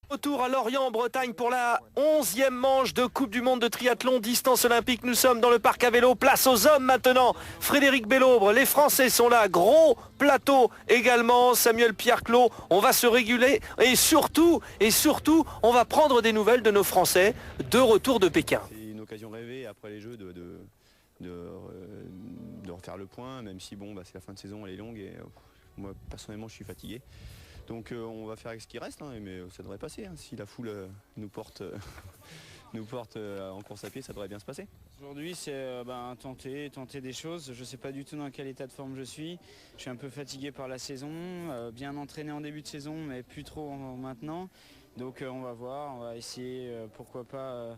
Retour à Lorient en Bretagne pour la 11e manche de Coupe du Monde de triathlon distance olympique. Nous sommes dans le parc à vélo, place aux hommes maintenant. Frédéric Bellobre, les Français sont là, gros plateau également, Samuel Pierre-Claude. On va se réguler et surtout, on va prendre des nouvelles de nos Français de retour de Pékin. C'est une occasion rêvée après les Jeux de refaire le point, même si bon, c'est la fin de saison, elle est longue et moi personnellement je suis fatigué. Donc on va faire avec ce qui reste, mais ça devrait passer. Si la foule nous porte, en course à pied, ça devrait bien se passer. Aujourd'hui c'est tenter des choses. Je ne sais pas du tout dans quel état de forme je suis. Je suis un peu fatigué par la saison, bien entraîné en début de saison, mais plus trop maintenant. Donc on va voir, on va essayer, pourquoi pas,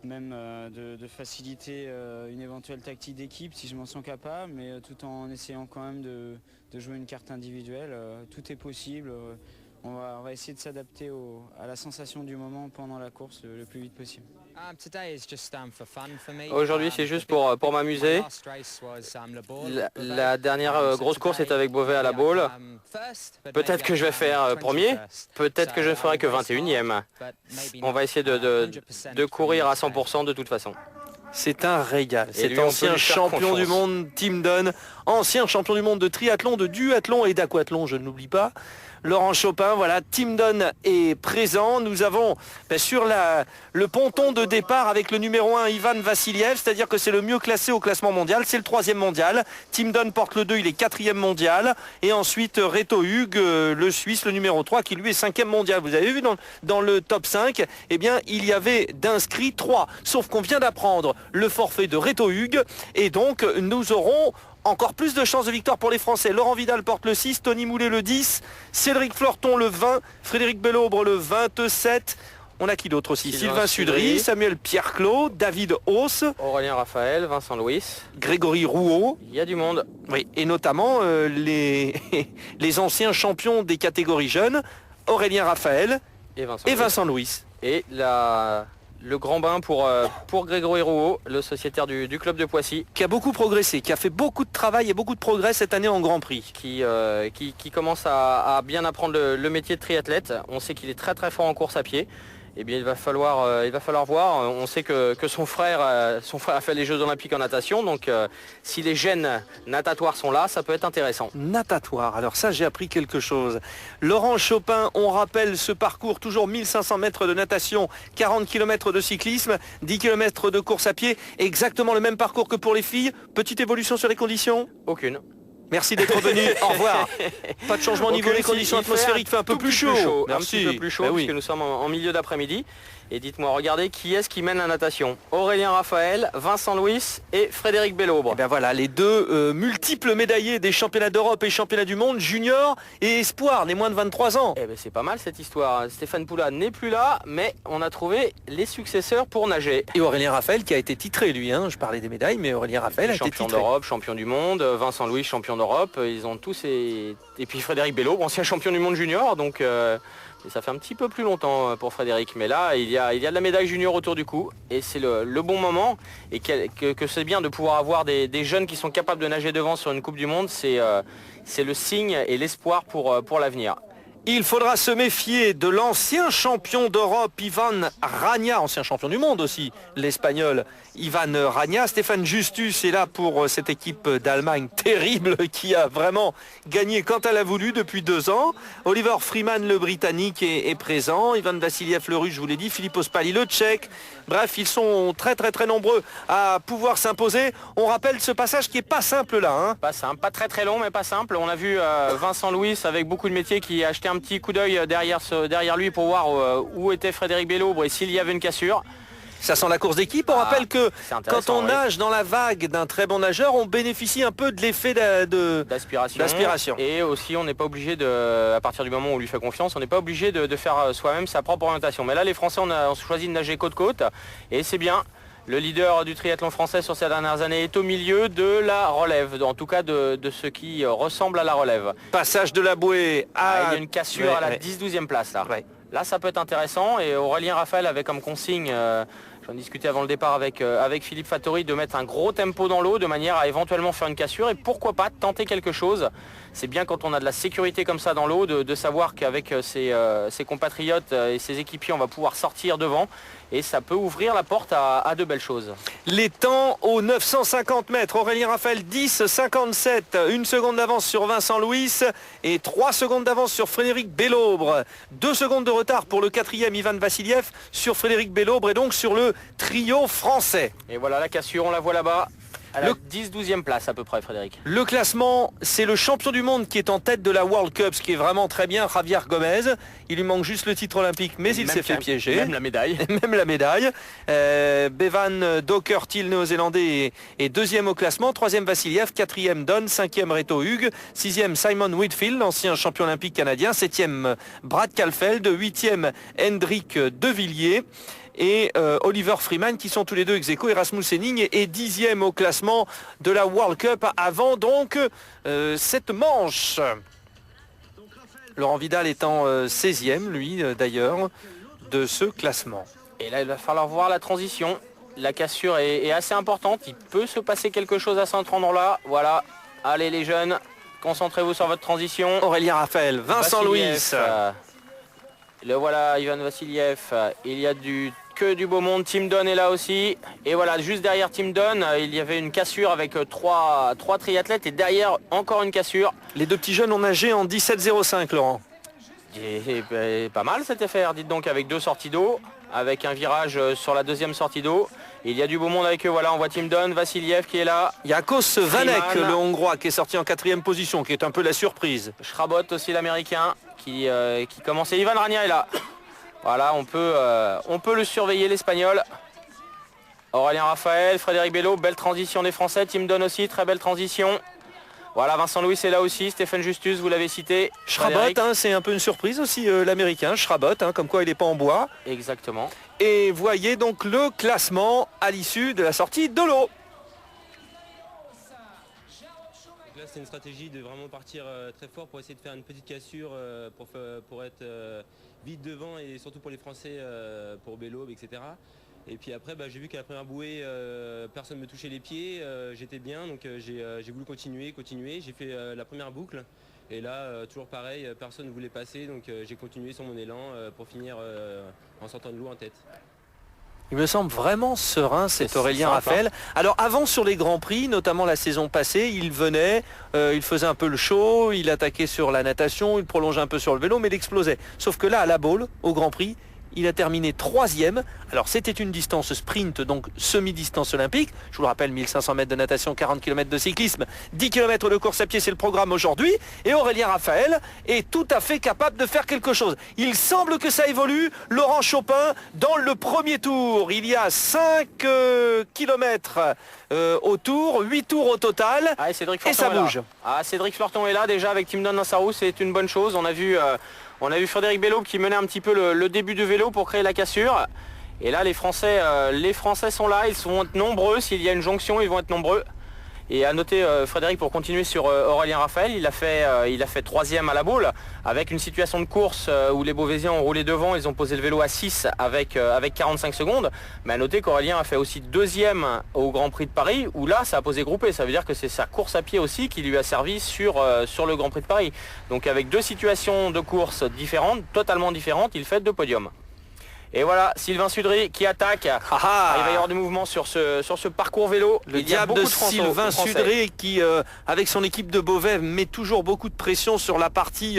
même de faciliter une éventuelle tactique d'équipe si je m'en sens capable, mais tout en essayant quand même de jouer une carte individuelle. Tout est possible. On va essayer de s'adapter à la sensation du moment pendant la course le plus vite possible. Aujourd'hui, c'est juste pour m'amuser. La dernière grosse course est avec Beauvais à la Baule. Peut-être que je vais faire premier, peut-être que je ne ferai que 21e. On va essayer de courir à 100% de toute façon. C'est un régal. C'est ancien champion du monde, Tim Don, ancien champion du monde de triathlon, de duathlon et d'aquathlon, je ne l'oublie pas. Laurent Chopin, voilà, Tim Don est présent. Nous avons sur le ponton de départ avec le numéro 1, Ivan Vassiliev, c'est-à-dire que c'est le mieux classé au classement mondial, c'est le 3e mondial. Tim Don porte le 2, il est 4e mondial. Et ensuite, Reto Hug, le Suisse, le numéro 3, qui lui est 5e mondial. Vous avez vu dans le top 5, eh bien, il y avait d'inscrits 3. Sauf qu'on vient d'apprendre le forfait de Reto Hug. Et donc, nous aurons encore plus de chances de victoire pour les Français. Laurent Vidal porte le 6, Tony Moulet le 10, Cédric Fleurton le 20, Frédéric Bellobre le 27. On a qui d'autre aussi? Sylvain Sudry, Samuel Pierre-Claude, David Hauss, Aurélien Raphaël, Vincent Louis, Grégory Rouault. Il y a du monde. Oui, et notamment les anciens champions des catégories jeunes, Aurélien Raphaël et Vincent Louis. Et le grand bain pour Grégory Rouault, le sociétaire du club de Poissy. Qui a beaucoup progressé, qui a fait beaucoup de travail et beaucoup de progrès cette année en Grand Prix. Qui commence à bien apprendre le métier de triathlète. On sait qu'il est très très fort en course à pied. Eh bien, il va falloir voir. On sait que son frère a fait les Jeux Olympiques en natation. Donc, si les gènes natatoires sont là, ça peut être intéressant. Natatoire, alors ça, j'ai appris quelque chose. Laurent Chopin, on rappelle ce parcours, toujours 1500 mètres de natation, 40 km de cyclisme, 10 km de course à pied. Exactement le même parcours que pour les filles. Petite évolution sur les conditions? Aucune. Merci d'être venu, au revoir. Pas de changement au niveau des conditions atmosphériques, fait un peu plus chaud. Merci. Un petit peu plus chaud, puisque nous sommes en milieu d'après-midi. Et dites-moi, regardez, qui est-ce qui mène la natation? Aurélien Raphaël, Vincent Louis et Frédéric Bellobre. Et bien voilà, les deux multiples médaillés des championnats d'Europe et championnats du monde, junior et espoir, les moins de 23 ans. Eh bien c'est pas mal cette histoire. Stéphane Poula n'est plus là, mais on a trouvé les successeurs pour nager. Et Aurélien Raphaël qui a été titré lui, je parlais des médailles, mais Aurélien Raphaël a été titré. Champion d'Europe, champion du monde, Vincent Louis, champion d'Europe, ils ont tous et puis Frédéric Bellobre, ancien champion du monde junior, donc et ça fait un petit peu plus longtemps pour Frédéric, mais là il y a de la médaille junior autour du cou et c'est le bon moment et que c'est bien de pouvoir avoir des jeunes qui sont capables de nager devant sur une Coupe du Monde, c'est le signe et l'espoir pour l'avenir. Il faudra se méfier de l'ancien champion d'Europe, Ivan Ragna, ancien champion du monde aussi, l'Espagnol Ivan Ragna. Stéphane Justus est là pour cette équipe d'Allemagne terrible qui a vraiment gagné quand elle a voulu depuis 2 ans. Oliver Freeman, le Britannique, est présent. Ivan Vassiliev, le Russe, je vous l'ai dit. Philippe Ospali, le Tchèque. Bref, ils sont très très très nombreux à pouvoir s'imposer. On rappelle ce passage qui est pas simple là. Pas simple, pas très très long mais pas simple. On a vu Vincent Louis avec beaucoup de métiers qui a acheté un petit coup d'œil derrière lui pour voir où était Frédéric Bellobre et s'il y avait une cassure. Ça sent la course d'équipe. On rappelle que quand on nage dans la vague d'un très bon nageur, on bénéficie un peu de l'effet d'aspiration. Et aussi, on n'est pas obligé à partir du moment où on lui fait confiance, on n'est pas obligé de faire soi-même sa propre orientation. Mais là, les Français, on choisi de nager côte-côte et c'est bien. Le leader du triathlon français sur ces dernières années est au milieu de la relève, en tout cas de ce qui ressemble à la relève. Passage de la bouée à... il y a une cassure à la 10-12e place là. Ouais. Là ça peut être intéressant et Aurélien Raphaël avait comme consigne J'en discutais avant le départ avec Philippe Fattori de mettre un gros tempo dans l'eau de manière à éventuellement faire une cassure et pourquoi pas tenter quelque chose. C'est bien quand on a de la sécurité comme ça dans l'eau de savoir qu'avec ses compatriotes et ses équipiers on va pouvoir sortir devant et ça peut ouvrir la porte à de belles choses. Les temps aux 950 mètres, Aurélien Raphaël 10,57, 1 seconde d'avance sur Vincent Louis et 3 secondes d'avance sur Frédéric Bellobre. 2 secondes de retard pour le 4e Ivan Vassiliev sur Frédéric Bellobre et donc sur le trio français. Et voilà la cassure, on la voit là-bas. À la 10-12e place à peu près, Frédéric. Le classement, c'est le champion du monde qui est en tête de la World Cup, ce qui est vraiment très bien, Javier Gomez. Il lui manque juste le titre olympique, mais il s'est fait piéger. Même la médaille. Même la médaille. Bevan Doherty, le néo-zélandais, est 2e au classement. 3e Vassiliev, 4e Don, 5e Reto Hughes, 6e Simon Whitfield, l'ancien champion olympique canadien, 7e Brad Kalfeld, 8e Hendrik De Villiers. Et Oliver Freeman qui sont tous les deux ex aequo. Erasmus Henning est 10e au classement de la World Cup avant donc cette manche. Laurent Vidal étant 16e lui d'ailleurs de ce classement. Et là il va falloir voir la transition. La cassure est assez importante. Il peut se passer quelque chose à cet endroit-là. Voilà. Allez les jeunes, concentrez-vous sur votre transition. Aurélien Raphaël, Vincent Louis. Le voilà Ivan Vassiliev. Il y a que du beau monde. Tim Don est là aussi. Et voilà, juste derrière Tim Don, il y avait une cassure avec trois triathlètes et derrière encore une cassure. Les deux petits jeunes ont nagé en 17,05 Laurent. Et pas mal cet effet, dites donc, avec 2 sorties d'eau, avec un virage sur la 2e sortie d'eau. Il y a du beau monde avec eux, voilà, on voit Tim Don, Vassiliev qui est là. Il y a Kos Vanek, le Hongrois, qui est sorti en 4e position, qui est un peu la surprise. Schrabot aussi l'Américain, qui commence. Et Ivan Rania est là. Voilà, on peut le surveiller l'Espagnol. Aurélien Raphaël, Frédéric Bello, belle transition des Français. Tim Don aussi, très belle transition. Voilà, Vincent Louis est là aussi, Stéphane Justus, vous l'avez cité. Schrabot, c'est un peu une surprise aussi, l'Américain, Schrabot, comme quoi il n'est pas en bois. Exactement. Et voyez donc le classement à l'issue de la sortie de l'eau. Là, c'est une stratégie de vraiment partir très fort pour essayer de faire une petite cassure pour être vite devant et surtout pour les Français, pour Bellobre, etc. Et puis après, j'ai vu qu'à la première bouée, personne ne me touchait les pieds, j'étais bien, donc j'ai voulu continuer. J'ai fait la première boucle et là, toujours pareil, personne ne voulait passer, donc j'ai continué sur mon élan pour finir en sortant de l'eau en tête. Il me semble vraiment serein cet Aurélien Raphaël. Alors avant sur les Grands Prix, notamment la saison passée, il venait, il faisait un peu le show, il attaquait sur la natation, il prolongeait un peu sur le vélo, mais il explosait. Sauf que là, à la Baule, au Grand Prix, il a terminé 3e. Alors c'était une distance sprint, donc semi-distance olympique. Je vous le rappelle, 1500 mètres de natation, 40 km de cyclisme, 10 km de course à pied, c'est le programme aujourd'hui. Et Aurélien Raphaël est tout à fait capable de faire quelque chose. Il semble que ça évolue. Laurent Chopin dans le premier tour. Il y a 5 km au tour, 8 tours au total. Ah, et ça bouge. Cédric Fleurton est là déjà avec Tim Don dans sa roue, c'est une bonne chose. On a vu Frédéric Bellobre qui menait un petit peu le début du vélo pour créer la cassure. Et là les Français sont là, ils vont être nombreux, s'il y a une jonction ils vont être nombreux. Et à noter Frédéric pour continuer sur Aurélien Raphaël, il a fait 3e à la Baule avec une situation de course où les Beauvaisiens ont roulé devant, ils ont posé le vélo à 6 avec 45 secondes. Mais à noter qu'Aurélien a fait aussi 2e au Grand Prix de Paris où là ça a posé groupé, ça veut dire que c'est sa course à pied aussi qui lui a servi sur le Grand Prix de Paris. Donc avec 2 situations de course différentes, totalement différentes, il fait 2 podiums. Et voilà, Sylvain Sudry qui attaque. Il va y avoir du mouvement sur ce parcours vélo. Le diable de Sylvain Sudry qui, avec son équipe de Beauvais, met toujours beaucoup de pression sur la partie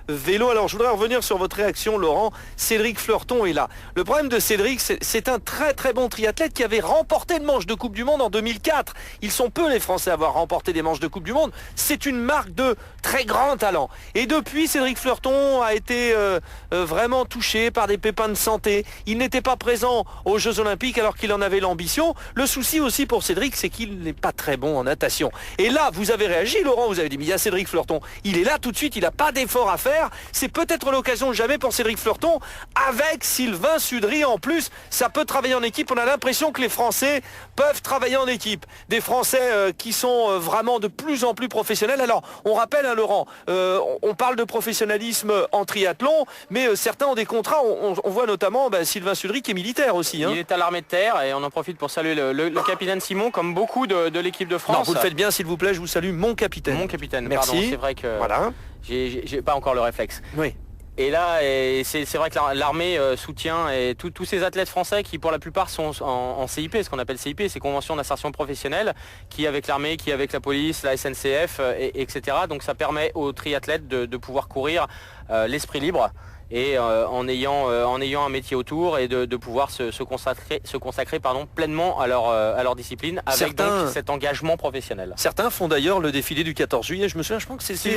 vélo. Alors je voudrais revenir sur votre réaction, Laurent. Cédric Fleurton est là. Le problème de Cédric, c'est un très très bon triathlète qui avait remporté une manche de Coupe du Monde en 2004. Ils sont peu les Français à avoir remporté des manches de Coupe du Monde. C'est une marque de très grand talent. Et depuis, Cédric Fleurton a été vraiment touché par des pépins de santé. Il n'était pas présent aux Jeux Olympiques alors qu'il en avait l'ambition. Le souci aussi pour Cédric, c'est qu'il n'est pas très bon en natation. Et là, vous avez réagi, Laurent, vous avez dit, mais il y a Cédric Fleurton. Il est là tout de suite, il n'a pas d'effort à faire. C'est peut-être l'occasion de jamais pour Cédric Fleurton. Avec Sylvain Sudry en plus, ça peut travailler en équipe. On a l'impression que les Français peuvent travailler en équipe. Des Français qui sont vraiment de plus en plus professionnels. Alors, on rappelle, hein, Laurent, on parle de professionnalisme en triathlon, mais certains ont des contrats. On voit notamment également Sylvain Sudry qui est militaire aussi. Il est à l'armée de terre et on en profite pour saluer le capitaine Simon, comme beaucoup de l'équipe de France. Non, vous le faites bien, s'il vous plaît, je vous salue, mon capitaine. Mon capitaine, merci. Pardon, c'est vrai que voilà. j'ai pas encore le réflexe. Oui. Et là, c'est vrai que l'armée soutient et tous ces athlètes français qui pour la plupart sont en CIP, ce qu'on appelle CIP, c'est convention d'insertion professionnelle, qui avec l'armée, qui avec la police, la SNCF, etc. Donc ça permet aux triathlètes de pouvoir courir l'esprit libre et en ayant un métier autour et de pouvoir se consacrer pleinement à leur discipline avec donc cet engagement professionnel. Certains font d'ailleurs le défilé du 14 juillet, je me souviens, je pense que c'est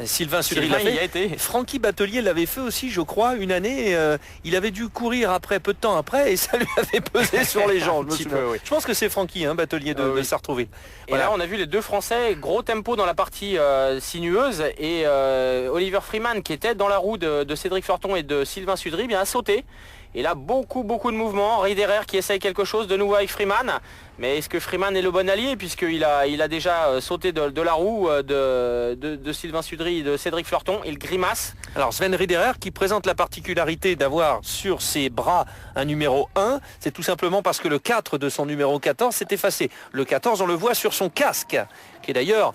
Sylvain Sudry il y a été. Francky Batelier l'avait fait aussi, je crois, une année, il avait dû courir peu de temps après et ça lui avait pesé sur les jambes. Je pense que c'est Francky Batelier de s'y retrouver. Et voilà. Là on a vu les deux Français, gros tempo dans la partie sinueuse et Oliver Freeman qui était dans la roue de Cédric Fleurton et de Sylvain Sudry a sauté. Et là beaucoup de mouvements. Riederer qui essaye quelque chose de nouveau avec Freeman. Mais est-ce que Freeman est le bon allié puisqu'il a déjà sauté de la roue de Sylvain Sudry et de Cédric Fleurton. Il grimace. Alors Sven Riederer qui présente la particularité d'avoir sur ses bras un numéro 1. C'est tout simplement parce que le 4 de son numéro 14 s'est effacé. Le 14 on le voit sur son casque, qui est d'ailleurs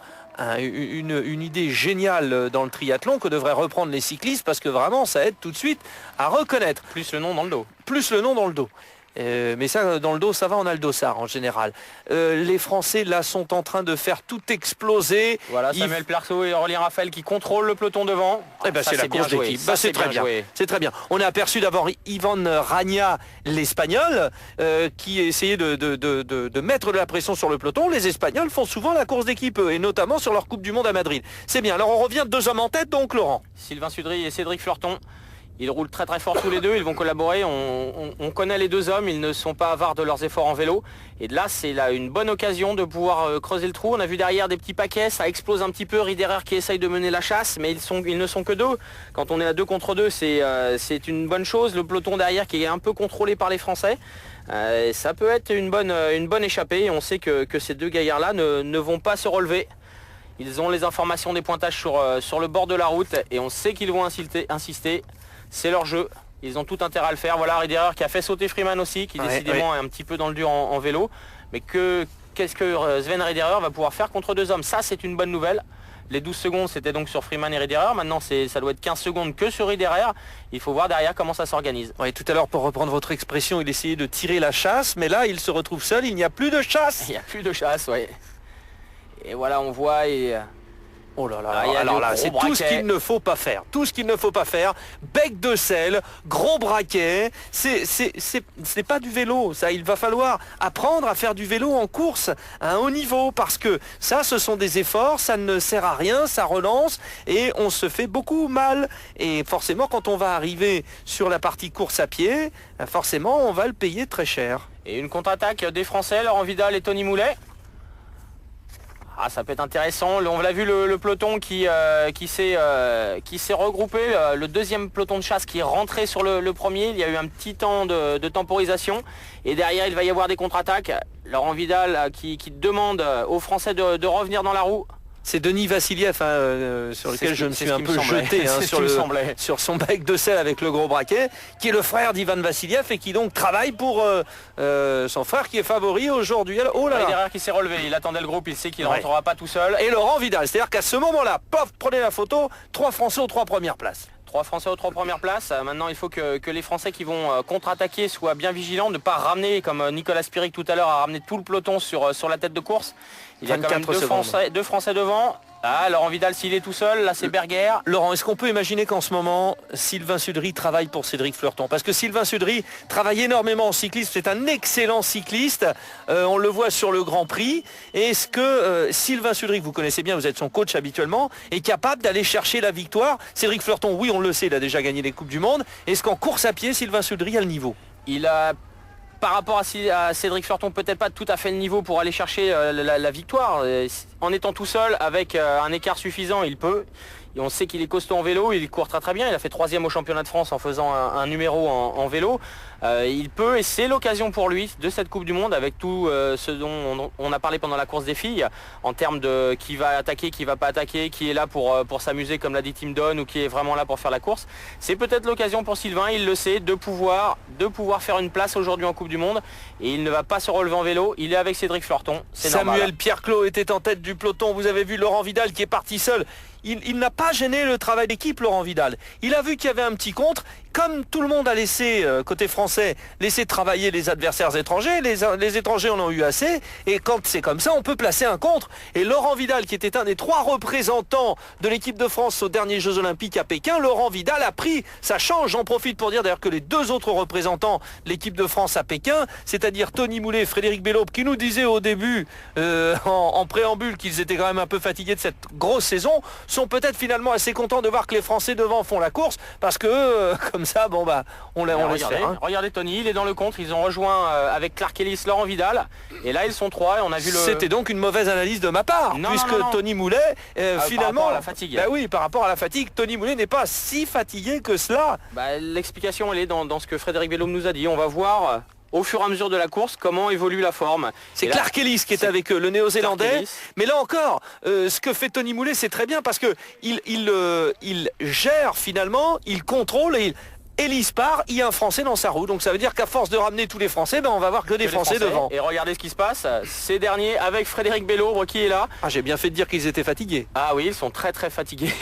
une idée géniale dans le triathlon que devraient reprendre les cyclistes parce que vraiment ça aide tout de suite à reconnaître. Plus le nom dans le dos. Plus le nom dans le dos. Mais ça, dans le dos, ça va, on a le dossard en général. Les Français, là, sont en train de faire tout exploser. Voilà, Samuel Plerceau et Aurélien Raphaël qui contrôlent le peloton devant. C'est la course d'équipe. C'est très bien. C'est très bien. On a aperçu d'abord Ivan Ragna, l'Espagnol, qui essayait de mettre de la pression sur le peloton. Les Espagnols font souvent la course d'équipe, et notamment sur leur Coupe du Monde à Madrid. C'est bien. Alors on revient 2 hommes en tête, donc Laurent. Sylvain Sudry et Cédric Fleurton. Ils roulent très fort tous les deux, ils vont collaborer, on connaît les deux hommes, ils ne sont pas avares de leurs efforts en vélo. Et là, c'est là une bonne occasion de pouvoir creuser le trou. On a vu derrière des petits paquets, ça explose un petit peu. Riederer qui essaye de mener la chasse, mais ils ne sont que 2. Quand on est à 2 contre 2, c'est une bonne chose. Le peloton derrière qui est un peu contrôlé par les Français. Ça peut être une bonne échappée. Et on sait que ces deux gaillards-là ne vont pas se relever. Ils ont les informations des pointages sur le bord de la route et on sait qu'ils vont insister. C'est leur jeu, ils ont tout intérêt à le faire. Voilà Riederer qui a fait sauter Freeman aussi, qui décidément est un petit peu dans le dur en vélo. Mais qu'est-ce que Sven Riederer va pouvoir faire contre 2 hommes? Ça c'est une bonne nouvelle. Les 12 secondes c'était donc sur Freeman et Riederer. Maintenant ça doit être 15 secondes que sur Riederer. Il faut voir derrière comment ça s'organise. Oui, tout à l'heure pour reprendre votre expression, il essayait de tirer la chasse. Mais là il se retrouve seul, il n'y a plus de chasse. Il n'y a plus de chasse, oui. Et voilà on voit Oh là là, alors là, c'est tout ce qu'il ne faut pas faire. Tout ce qu'il ne faut pas faire. Bec de sel, gros braquet. C'est pas du vélo. Ça, il va falloir apprendre à faire du vélo en course à un haut niveau parce que ça, ce sont des efforts. Ça ne sert à rien. Ça relance et on se fait beaucoup mal. Et forcément, quand on va arriver sur la partie course à pied, forcément, on va le payer très cher. Et une contre-attaque des Français, Laurent Vidal et Tony Moulet. Ah, ça peut être intéressant. On l'a vu le peloton qui s'est regroupé. Le deuxième peloton de chasse qui est rentré sur le premier. Il y a eu un petit temps de temporisation. Et derrière, il va y avoir des contre-attaques. Laurent Vidal qui demande aux Français de revenir dans la roue. C'est Denis Vassiliev sur lequel je me suis un peu jeté sur son bec de sel avec le gros braquet, qui est le frère d'Ivan Vassiliev et qui donc travaille pour son frère qui est favori aujourd'hui. Oh là là. Derrière qui s'est relevé, il attendait le groupe, il sait qu'il ne rentrera pas tout seul. Et Laurent Vidal, c'est-à-dire qu'à ce moment-là, pof, prenez la photo, 3 Français aux 3 premières places. 3 Français aux 3 premières places. Maintenant, il faut que les Français qui vont contre-attaquer soient bien vigilants, ne pas ramener, comme Nicolas Spirig tout à l'heure, a ramené tout le peloton sur la tête de course. Il y a quand même 2 Français devant. Ah, Laurent Vidal, s'il est tout seul, là c'est Berger. Laurent, est-ce qu'on peut imaginer qu'en ce moment, Sylvain Sudry travaille pour Cédric Fleurton? Parce que Sylvain Sudry travaille énormément en cyclisme, c'est un excellent cycliste, on le voit sur le Grand Prix. Est-ce que Sylvain Sudry, vous connaissez bien, vous êtes son coach habituellement, est capable d'aller chercher la victoire? Cédric Fleurton, oui, on le sait, il a déjà gagné les Coupes du Monde. Est-ce qu'en course à pied, Sylvain Sudry a le niveau? Il a... Par rapport à Cédric Fleurton, peut-être pas tout à fait le niveau pour aller chercher la victoire. En étant tout seul, avec un écart suffisant, il peut. Et on sait qu'il est costaud en vélo, il court très très bien, il a fait 3e au championnat de France en faisant un numéro en vélo. Il peut, et c'est l'occasion pour lui de cette Coupe du Monde, avec tout ce dont on a parlé pendant la course des filles, en termes de qui va attaquer, qui va pas attaquer, qui est là pour s'amuser comme l'a dit Tim Don, ou qui est vraiment là pour faire la course. C'est peut-être l'occasion pour Sylvain, il le sait, de pouvoir faire une place aujourd'hui en Coupe du Monde. Et il ne va pas se relever en vélo, il est avec Cédric Fleurton, c'est normal. Samuel Pierre-Clos était en tête du peloton, vous avez vu Laurent Vidal qui est parti seul. Il n'a pas gêné le travail d'équipe, Laurent Vidal. Il a vu qu'il y avait un petit contre. Comme tout le monde a laissé, côté français, laisser travailler les adversaires étrangers, les étrangers en ont eu assez. Et quand c'est comme ça, on peut placer un contre. Et Laurent Vidal, qui était un des 3 représentants de l'équipe de France aux derniers Jeux Olympiques à Pékin, Laurent Vidal a pris sa chance. J'en profite pour dire d'ailleurs que les 2 autres représentants de l'équipe de France à Pékin, c'est-à-dire Tony Moulet et Frédéric Bellaube, qui nous disaient au début, en préambule, qu'ils étaient quand même un peu fatigués de cette grosse saison, sont peut-être finalement assez contents de voir que les Français devant font la course, parce que comme ça, bon bah, on laisse faire. Hein. Regardez Tony, il est dans le contre, ils ont rejoint avec Clark Ellis, Laurent Vidal, et là ils sont 3 et on a vu le... C'était donc une mauvaise analyse de ma part, puisque Tony Moulet, finalement... Par rapport à la fatigue. Bah oui, par rapport à la fatigue, Tony Moulet n'est pas si fatigué que cela. Bah, l'explication elle est dans ce que Frédéric Bellaube nous a dit, on va voir... au fur et à mesure de la course, comment évolue la forme. C'est Clark Ellis qui est avec eux, le néo-zélandais. Mais là encore, ce que fait Tony Moulet, c'est très bien parce que il gère finalement, il contrôle et Ellis part, il y a un Français dans sa roue. Donc ça veut dire qu'à force de ramener tous les Français, on va voir que des Français devant. Et regardez ce qui se passe, ces derniers avec Frédéric Bellaube qui est là. Ah, j'ai bien fait de dire qu'ils étaient fatigués. Ah oui, ils sont très très fatigués.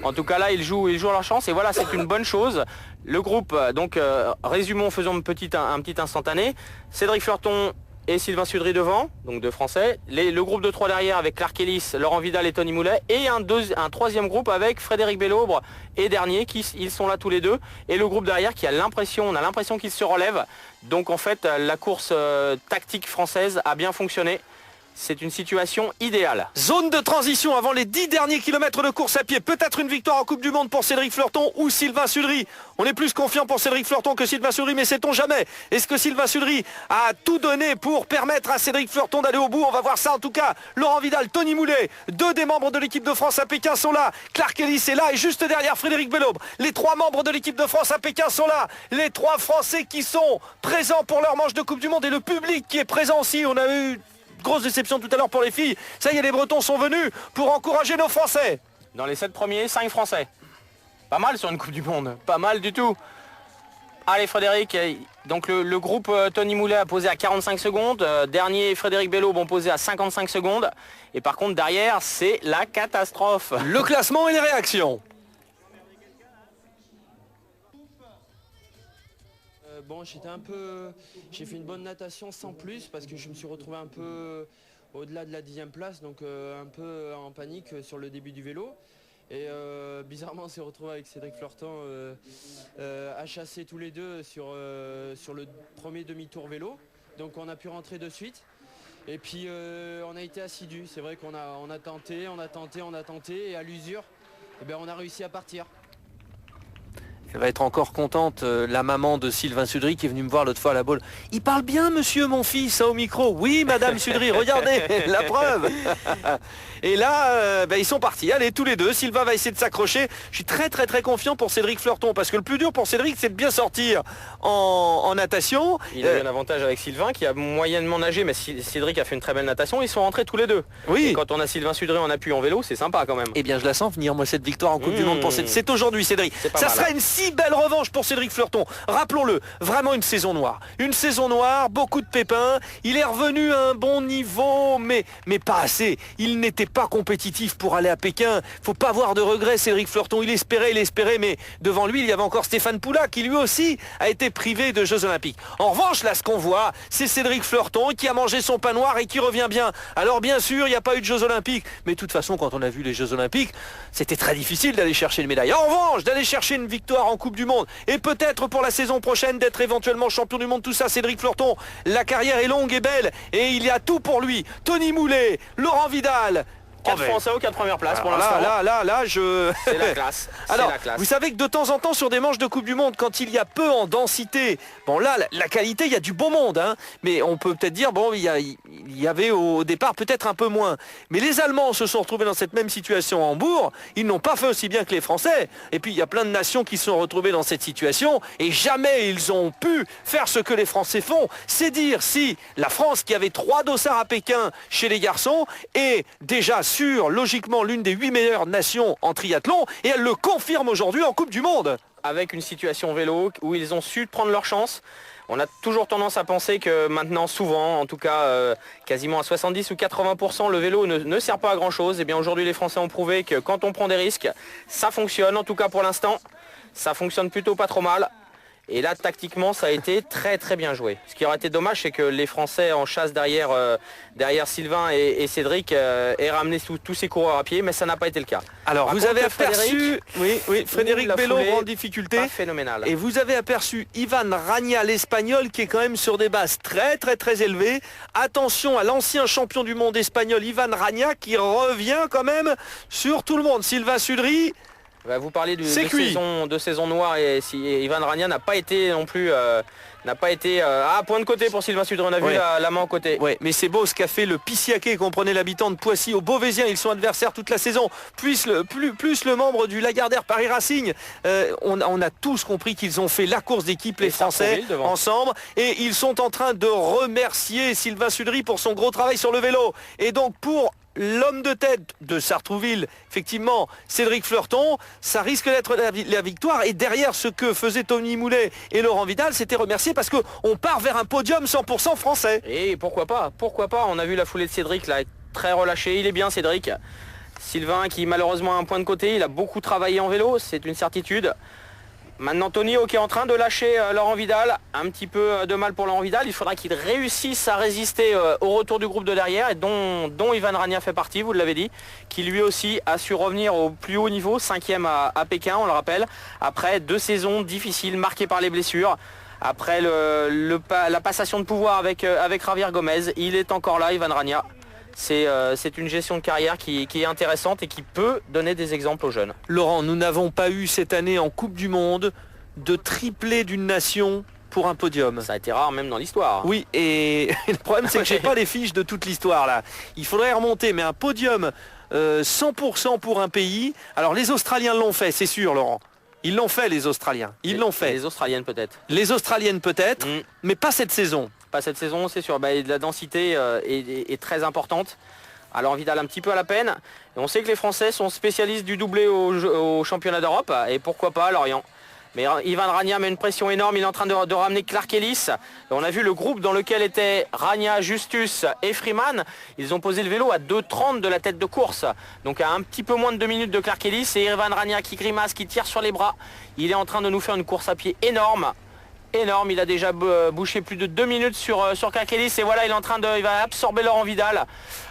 En tout cas là, ils jouent leur chance et voilà, c'est une bonne chose. Le groupe, donc résumons, faisons un petit instantané. Cédric Fleurton et Sylvain Sudry devant, donc 2 Français. Le groupe de 3 derrière avec Clark Ellis, Laurent Vidal et Tony Moulet. Et un 3e groupe avec Frédéric Bellaube et Dernier, ils sont là tous les 2. Et le groupe derrière qui on a l'impression qu'il se relève. Donc en fait, la course tactique française a bien fonctionné. C'est une situation idéale. Zone de transition avant les 10 derniers kilomètres de course à pied. Peut-être une victoire en Coupe du Monde pour Cédric Fleurton ou Sylvain Sudry. On est plus confiant pour Cédric Fleurton que Sylvain Sudry, mais sait-on jamais. Est-ce que Sylvain Sudry a tout donné pour permettre à Cédric Fleurton d'aller au bout? On va voir ça en tout cas. Laurent Vidal, Tony Moulet, 2 des membres de l'équipe de France à Pékin sont là. Clark Ellis est là et juste derrière Frédéric Bellaube. Les 3 membres de l'équipe de France à Pékin sont là. Les 3 Français qui sont présents pour leur manche de Coupe du Monde et le public qui est présent aussi. On a eu... grosse déception tout à l'heure pour les filles. Ça y est, les Bretons sont venus pour encourager nos Français. Dans les 7 premiers, 5 Français. Pas mal sur une Coupe du Monde. Pas mal du tout. Allez Frédéric, donc le groupe Tony Moulet a posé à 45 secondes. Dernier Frédéric Bellaube ont posé à 55 secondes. Et par contre derrière, c'est la catastrophe. Le classement et les réactions. Bon, j'ai fait une bonne natation sans plus parce que je me suis retrouvé un peu au-delà de la 10e place, donc un peu en panique sur le début du vélo. Et bizarrement, on s'est retrouvé avec Cédric Fleurton à chasser tous les 2 sur le premier demi-tour vélo. Donc on a pu rentrer de suite. Et puis on a été assidus. C'est vrai qu'on a tenté, et à l'usure, on a réussi à partir. Elle va être encore contente, la maman de Sylvain Sudry qui est venue me voir l'autre fois à la boule. Il parle bien, monsieur, mon fils, au micro. Oui, madame Sudry, regardez, la preuve. Et là, ils sont partis. Allez, tous les 2. Sylvain va essayer de s'accrocher. Je suis très, très, très confiant pour Cédric Fleurton parce que le plus dur pour Cédric, c'est de bien sortir en natation. Il a eu un avantage avec Sylvain qui a moyennement nagé, mais Cédric a fait une très belle natation. Ils sont rentrés tous les 2. Oui. Et quand on a Sylvain Sudry en appui en vélo, c'est sympa quand même. Eh bien, je la sens venir, moi, cette victoire en Coupe du Monde pour c'est aujourd'hui, Cédric. Ça sera une si belle revanche pour Cédric Fleurton. Rappelons-le, vraiment une saison noire. Une saison noire, beaucoup de pépins. Il est revenu à un bon niveau, mais pas assez. Il n'était pas compétitif pour aller à Pékin. Faut pas avoir de regrets, Cédric Fleurton. Il espérait, mais devant lui, il y avait encore Stéphane Poula qui lui aussi a été privé de Jeux Olympiques. En revanche, là, ce qu'on voit, c'est Cédric Fleurton qui a mangé son pain noir et qui revient bien. Alors bien sûr, il n'y a pas eu de Jeux Olympiques, mais de toute façon, quand on a vu les Jeux Olympiques, c'était très difficile d'aller chercher une médaille. En revanche, d'aller chercher une victoire en Coupe du Monde et peut-être pour la saison prochaine d'être éventuellement champion du monde, tout ça, Cédric Fleurton, la carrière est longue et belle et il y a tout pour lui. Tony Moulet, Laurent Vidal, 4 Français aux 4 premières places pour l'instant. C'est la classe. Alors, la classe. vous savez que de temps en temps, sur des manches de Coupe du Monde, quand il y a peu en densité, bon là, la qualité, il y a du beau monde, hein, mais on peut peut-être dire, bon, il y avait au départ peut-être un peu moins. Mais les Allemands se sont retrouvés dans cette même situation à Hambourg, ils n'ont pas fait aussi bien que les Français. Et puis, il y a plein de nations qui se sont retrouvées dans cette situation, et jamais ils ont pu faire ce que les Français font. C'est dire si la France, qui avait 3 dossards à Pékin chez les garçons, est déjà sûre, logiquement, l'une des 8 meilleures nations en triathlon, et elle le confirme aujourd'hui en Coupe du Monde. Avec une situation vélo où ils ont su prendre leur chance. On a toujours tendance à penser que maintenant, souvent, en tout cas quasiment à 70 ou 80%, le vélo ne sert pas à grand chose. Et bien aujourd'hui, les Français ont prouvé que quand on prend des risques, ça fonctionne. En tout cas pour l'instant, ça fonctionne plutôt pas trop mal. Et là, tactiquement, ça a été très très bien joué. Ce qui aurait été dommage, c'est que les Français en chasse derrière Sylvain et Cédric aient ramené tous ces coureurs à pied, mais ça n'a pas été le cas. Alors, vous avez aperçu Frédéric Bello en difficulté. Phénoménal. Et vous avez aperçu Ivan Rania, l'Espagnol, qui est quand même sur des bases très très très élevées. Attention à l'ancien champion du monde espagnol, Ivan Rania, qui revient quand même sur tout le monde. Sylvain Sudry. Vous parlez de saison noire et Ivan Rania n'a pas été non plus point de côté pour Sylvain Sudry. On a vu la main en côté. Ouais, mais c'est beau ce qu'a fait le Pissiaquet, comprenez l'habitant de Poissy au Beauvaisien. Ils sont adversaires toute la saison. Plus le membre du Lagardère Paris Racing. On a tous compris qu'ils ont fait la course d'équipe, les Français, ensemble. Et ils sont en train de remercier Sylvain Sudry pour son gros travail sur le vélo. Et donc pour l'homme de tête de Sartrouville, effectivement, Cédric Fleurton, ça risque d'être la victoire. Et derrière, ce que faisaient Tony Moulet et Laurent Vidal, c'était remercier parce qu'on part vers un podium 100% français. Et pourquoi pas. On a vu la foulée de Cédric, là, très relâché. Il est bien, Cédric. Sylvain, qui malheureusement a un point de côté, il a beaucoup travaillé en vélo, c'est une certitude. Maintenant Tony qui est en train de lâcher Laurent Vidal, un petit peu de mal pour Laurent Vidal, il faudra qu'il réussisse à résister au retour du groupe de derrière et dont Ivan Rania fait partie, vous l'avez dit, qui lui aussi a su revenir au plus haut niveau, 5e à Pékin, on le rappelle, après 2 saisons difficiles marquées par les blessures, après la passation de pouvoir avec Javier Gomez, il est encore là Ivan Rania. C'est une gestion de carrière qui est intéressante et qui peut donner des exemples aux jeunes. Laurent, nous n'avons pas eu cette année en Coupe du Monde de triplé d'une nation pour un podium. Ça a été rare même dans l'histoire. Oui, et le problème c'est que j'ai pas les fiches de toute l'histoire là. Il faudrait remonter, mais un podium 100% pour un pays. Alors les Australiens l'ont fait, c'est sûr Laurent. Ils l'ont fait les Australiens. Ils l'ont fait. Les Australiennes peut-être. Les Australiennes peut-être, mais pas cette saison. Pas cette saison, c'est sûr. La densité est très importante. Alors Vidal un petit peu à la peine. Et on sait que les Français sont spécialistes du doublé au championnat d'Europe. Et pourquoi pas à Lorient. Mais Ivan Rania met une pression énorme. Il est en train de ramener Clark Ellis. Et on a vu le groupe dans lequel étaient Rania, Justus et Freeman. Ils ont posé le vélo à 2,30 de la tête de course. Donc à un petit peu moins de 2 minutes de Clark Ellis. Et Ivan Rania qui grimace, qui tire sur les bras. Il est en train de nous faire une course à pied énorme. Il a déjà bouché plus de 2 minutes sur Clark Ellis et voilà il va absorber Laurent Vidal.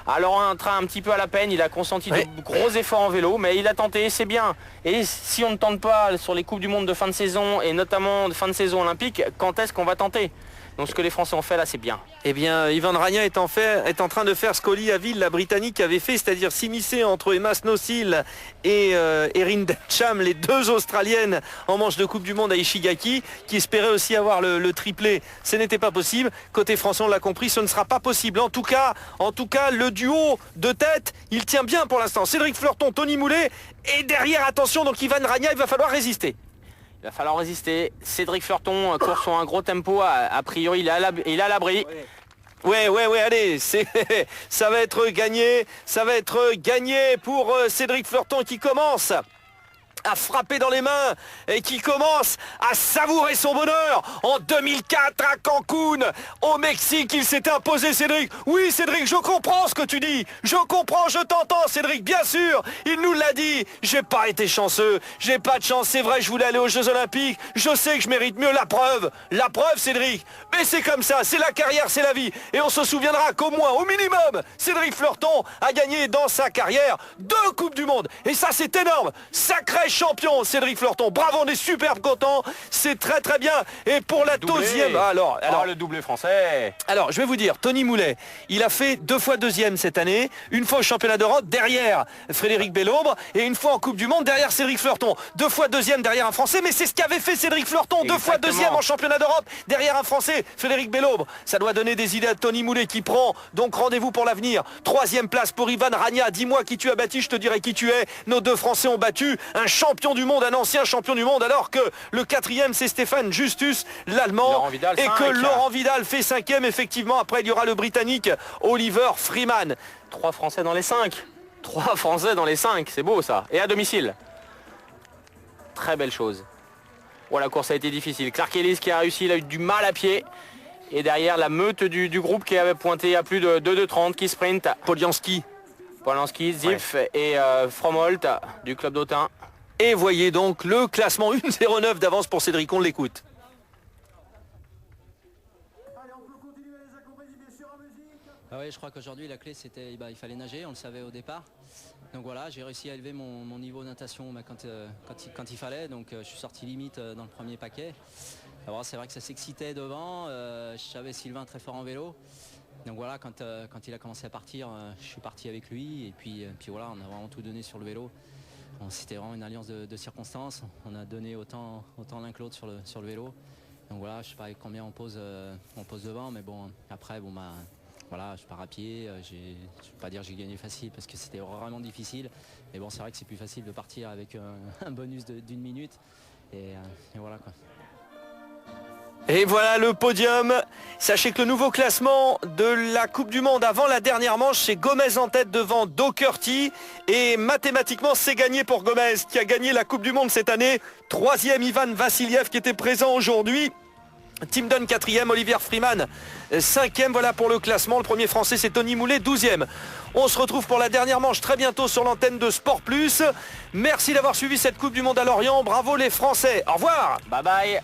Alors un train un petit peu à la peine, il a consenti de gros efforts en vélo, mais il a tenté, c'est bien. Et si on ne tente pas sur les Coupes du Monde de fin de saison et notamment de fin de saison olympique, quand est-ce qu'on va tenter? Donc ce que les Français ont fait là, c'est bien. Eh bien, Ivan Rania est en train de faire ce qu'Oli Avil, la Britannique, avait fait, c'est-à-dire s'immiscer entre Emma Snowsill et Erin Densham, les 2 Australiennes en manche de Coupe du Monde à Ishigaki, qui espéraient aussi avoir le triplé. Ce n'était pas possible. Côté français, on l'a compris, ce ne sera pas possible. En tout cas, le duo de tête, il tient bien pour l'instant. Cédric Fleurton, Tony Moulet, et derrière, attention, donc Ivan Rania, il va falloir résister. Il va falloir résister. Cédric Fleurton court sur un gros tempo. A priori, il est à l'abri. Ouais, allez, ça va être gagné. Ça va être gagné pour Cédric Fleurton qui commence à frapper dans les mains et qui commence à savourer son bonheur. En 2004 à Cancun, au Mexique, il s'était imposé Cédric. Oui Cédric, je comprends ce que tu dis. Je comprends, je t'entends Cédric, bien sûr. Il nous l'a dit. J'ai pas été chanceux. J'ai pas de chance, c'est vrai, je voulais aller aux Jeux Olympiques. Je sais que je mérite mieux la preuve Cédric. Mais c'est comme ça, c'est la carrière, c'est la vie. Et on se souviendra qu'au moins, au minimum, Cédric Fleurton a gagné dans sa carrière 2 Coupes du Monde. Et ça c'est énorme. Sacré champion Cédric Fleurton. Bravo, on est super content. C'est très très bien. Et pour la deuxième... Alors, le doublé français. Alors, je vais vous dire, Tony Moulet, il a fait 2 fois deuxième cette année, une fois au championnat d'Europe derrière Frédéric Bellobre et une fois en Coupe du Monde derrière Cédric Fleurton. 2 fois deuxième derrière un Français, mais c'est ce qu'avait fait Cédric Fleurton. 2 fois deuxième en championnat d'Europe derrière un Français, Frédéric Bellobre. Ça doit donner des idées à Tony Moulet qui prend donc rendez-vous pour l'avenir. 3e place pour Ivan Ragna. Dis-moi qui tu as battu, je te dirai qui tu es. Nos 2 Français ont battu un champion du monde, un ancien champion du monde, alors que le 4e c'est Stéphane Justus, l'Allemand, et que Laurent Vidal fait 5e. Effectivement, après il y aura le Britannique Oliver Freeman. 3 Français dans les 5. 3 Français dans les 5, c'est beau ça. Et à domicile. Très belle chose. Oh, la course a été difficile. Clark Ellis qui a réussi, il a eu du mal à pied. Et derrière la meute du groupe qui avait pointé à plus de 2,30 qui sprint. Polianski, Zipf et Fromolt du club d'Autun. Et voyez donc le classement 1,09 d'avance pour Cédric, on l'écoute. Ah oui, je crois qu'aujourd'hui la clé c'était il fallait nager, on le savait au départ. Donc voilà, j'ai réussi à élever mon niveau de natation quand il fallait. Donc je suis sorti limite dans le premier paquet. Alors c'est vrai que ça s'excitait devant. Je savais Sylvain très fort en vélo. Donc voilà, quand il a commencé à partir, je suis parti avec lui. Et puis voilà, on a vraiment tout donné sur le vélo. C'était vraiment une alliance de circonstances. On a donné autant l'un que l'autre sur le vélo. Donc voilà, je sais pas avec combien on pose devant, mais bon, après voilà, je pars à pied, je ne vais pas dire que j'ai gagné facile parce que c'était vraiment difficile. Mais bon, c'est vrai que c'est plus facile de partir avec un bonus d'1 minute. Et voilà quoi. Et voilà le podium. Sachez que le nouveau classement de la Coupe du Monde avant la dernière manche, c'est Gomez en tête devant Doherty. Et mathématiquement, c'est gagné pour Gomez qui a gagné la Coupe du Monde cette année. 3e, Ivan Vassiliev qui était présent aujourd'hui. Tim Dunn 4e, Olivier Freeman 5e, voilà pour le classement. Le premier français c'est Tony Moulet, 12e. On se retrouve pour la dernière manche très bientôt sur l'antenne de Sport Plus. Merci d'avoir suivi cette Coupe du Monde à Lorient, bravo les Français, au revoir. Bye bye.